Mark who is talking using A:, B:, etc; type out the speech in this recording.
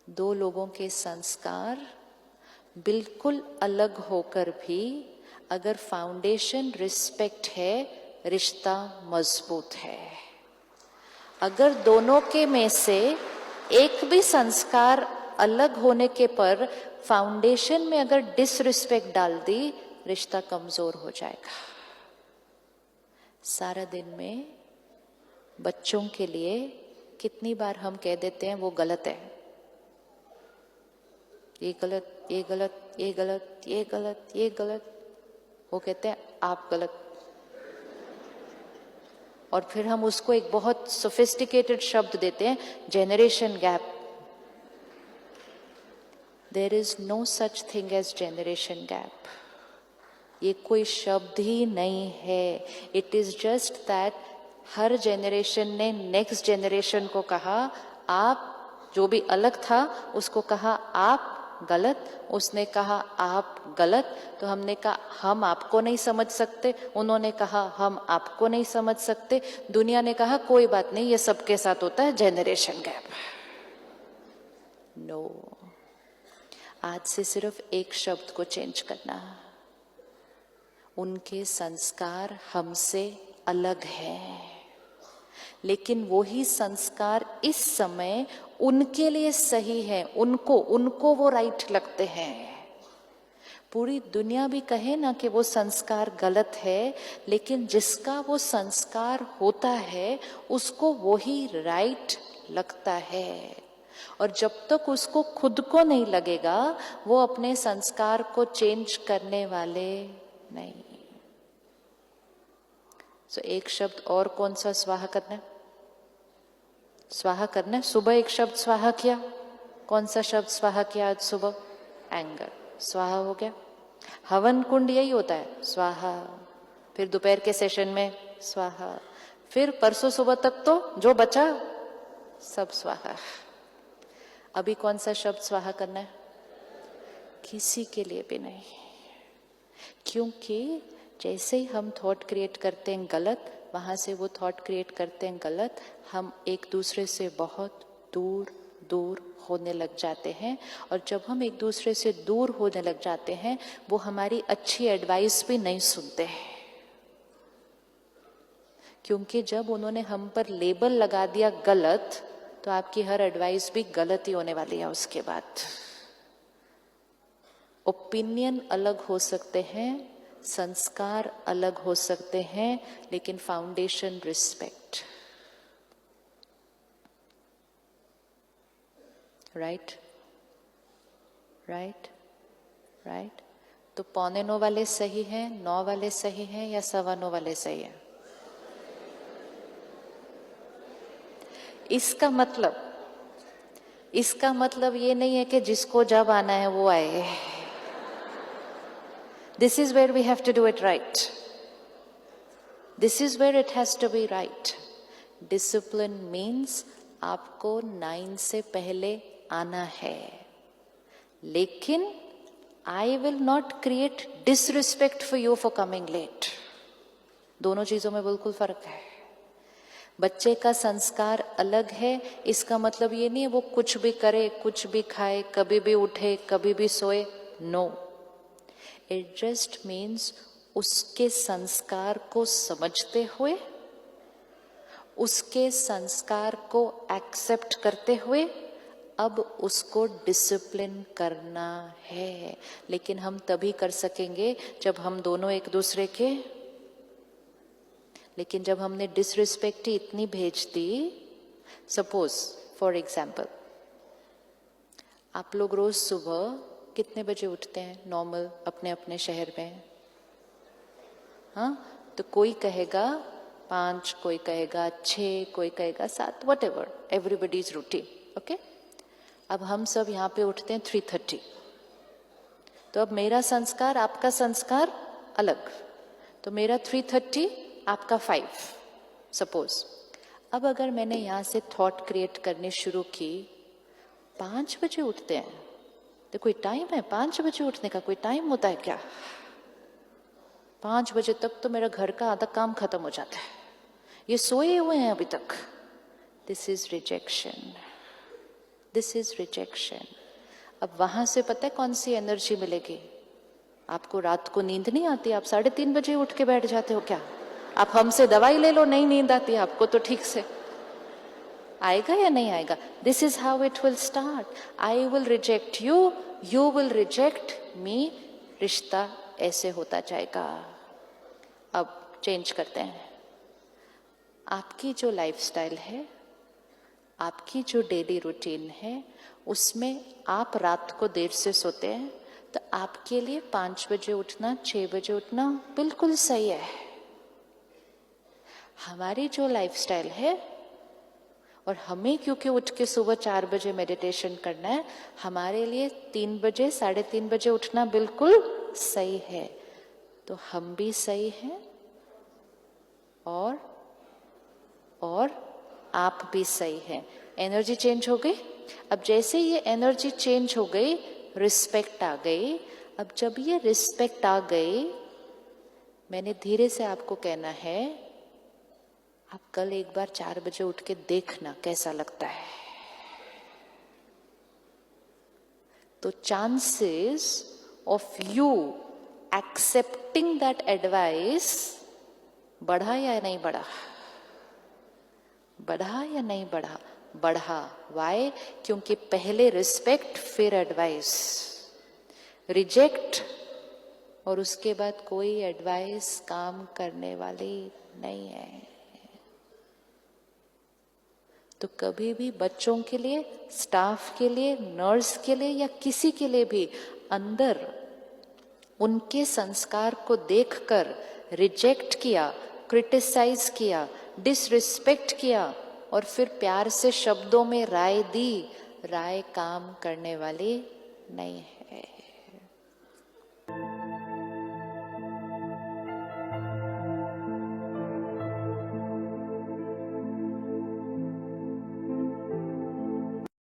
A: दो लोगों के संस्कार बिल्कुल अलग होकर भी अगर फाउंडेशन रिस्पेक्ट है, रिश्ता मजबूत है। अगर दोनों के में से एक भी संस्कार अलग होने के पर फाउंडेशन में अगर डिसरिस्पेक्ट डाल दी, रिश्ता कमजोर हो जाएगा। सारा दिन में बच्चों के लिए कितनी बार हम कह देते हैं वो गलत है, ये गलत, ये गलत, ये गलत, ये गलत, ये गलत। वो कहते हैं आप गलत। और फिर हम उसको एक बहुत सोफिस्टिकेटेड शब्द देते हैं, generation gap. There is no such thing as generation gap. ये कोई शब्द ही नहीं है। इट इज जस्ट दैट हर जेनरेशन ने नेक्स्ट जेनरेशन को कहा आप, जो भी अलग था उसको कहा आप गलत, उसने कहा आप गलत, तो हमने कहा हम आपको नहीं समझ सकते, उन्होंने कहा हम आपको नहीं समझ सकते, दुनिया ने कहा कोई बात नहीं, ये सबके साथ होता है, जेनरेशन गैप। नो, आज से सिर्फ एक शब्द को चेंज करना। उनके संस्कार हमसे अलग हैं, लेकिन वही संस्कार इस समय उनके लिए सही है, उनको वो राइट लगते हैं। पूरी दुनिया भी कहे ना कि वो संस्कार गलत है, लेकिन जिसका वो संस्कार होता है उसको वही राइट लगता है। और जब तक उसको खुद को नहीं लगेगा, वो अपने संस्कार को चेंज करने वाले नहीं। सो एक शब्द और कौन सा स्वाहा करना है? स्वाहा करना है। सुबह एक शब्द स्वाहा किया, कौन सा शब्द स्वाहा किया आज सुबह? एंगर, स्वाहा हो गया। हवन कुंड यही होता है, स्वाहा। फिर दोपहर के सेशन में स्वाहा, फिर परसों सुबह तक तो जो बचा सब स्वाहा। अभी कौन सा शब्द स्वाहा करना है? किसी के लिए भी नहीं, क्योंकि जैसे ही हम थॉट क्रिएट करते हैं गलत, वहां से वो थॉट क्रिएट करते हैं गलत, हम एक दूसरे से बहुत दूर दूर होने लग जाते हैं। और जब हम एक दूसरे से दूर होने लग जाते हैं, वो हमारी अच्छी एडवाइस भी नहीं सुनते हैं, क्योंकि जब उन्होंने हम पर लेबल लगा दिया गलत, तो आपकी हर एडवाइस भी गलत ही होने वाली है उसके बाद। ओपिनियन अलग हो सकते हैं, संस्कार अलग हो सकते हैं, लेकिन foundation respect. Right right right. तो 8:45 वाले सही हैं, 9 वाले सही हैं, या 9:15 वाले सही हैं? इसका मतलब ये नहीं है कि जिसको जब आना है वो आए। This is where we have to do it right. This is where it has to be right. Discipline means आपको 9 से पहले आना है, लेकिन I will not create disrespect for you for coming late. दोनों चीजों में बिल्कुल फर्क है। बच्चे का संस्कार अलग है, इसका मतलब ये नहीं है वो कुछ भी करे, कुछ भी खाए, कभी भी उठे, कभी भी सोए। नो, इट जस्ट मीन्स उसके संस्कार को समझते हुए, उसके संस्कार को एक्सेप्ट करते हुए अब उसको डिसिप्लिन करना है। लेकिन हम तभी कर सकेंगे जब हम दोनों एक दूसरे के, लेकिन जब हमने डिसरिस्पेक्ट ही इतनी भेज दी। सपोज फॉर एग्जाम्पल, आप लोग रोज सुबह कितने बजे उठते हैं नॉर्मल अपने अपने शहर में? हाँ, तो कोई कहेगा 5, कोई कहेगा 6, कोई कहेगा 7, what ever, everybody is routine. Okay, अब हम सब यहाँ पे उठते हैं 3:30। तो अब मेरा संस्कार आपका संस्कार अलग, तो मेरा 3:30 आपका 5 सपोज। अब अगर मैंने यहाँ से थॉट क्रिएट करनी शुरू की, 5 बजे उठते हैं, तो कोई टाइम है 5 बजे उठने का? कोई टाइम होता है क्या? 5 बजे तक तो मेरा घर का आधा काम खत्म हो जाता है, ये सोए हुए हैं अभी तक। This is rejection, this is rejection. अब वहां से पता है कौन सी एनर्जी मिलेगी? आपको रात को नींद नहीं आती, आप 3:30 बजे उठ के बैठ जाते हो क्या? आप हमसे दवाई ले लो, नहीं नींद आती आपको तो ठीक से, आएगा या नहीं आएगा? This is how it will start. I will reject you, you will reject me, रिश्ता ऐसे होता जाएगा। अब चेंज करते हैं। आपकी जो लाइफस्टाइल है, आपकी जो डेली रूटीन है, उसमें आप रात को देर से सोते हैं, तो आपके लिए 5 बजे उठना, 6 बजे उठना बिल्कुल सही है। हमारी जो लाइफस्टाइल है, और हमें क्योंकि उठ के सुबह 4 बजे मेडिटेशन करना है, हमारे लिए 3 बजे 3:30 बजे उठना बिल्कुल सही है। तो हम भी सही हैं और आप भी सही हैं। एनर्जी चेंज हो गई। अब जैसे ये एनर्जी चेंज हो गई, रिस्पेक्ट आ गई। अब जब ये रिस्पेक्ट आ गई, मैंने धीरे से आपको कहना है, आप कल एक बार 4 बजे उठ के देखना कैसा लगता है। तो chances of you accepting that advice बढ़ा या नहीं बढ़ा? बढ़ा या नहीं बढ़ा? बढ़ा। वाई? क्योंकि पहले रिस्पेक्ट, फिर एडवाइस। रिजेक्ट और उसके बाद कोई एडवाइस काम करने वाली नहीं है। तो कभी भी बच्चों के लिए, स्टाफ के लिए, नर्स के लिए या किसी के लिए भी अंदर उनके संस्कार को देखकर रिजेक्ट किया, क्रिटिसाइज किया, डिसरिस्पेक्ट किया और फिर प्यार से शब्दों में राय दी, राय काम करने वाली नहीं है।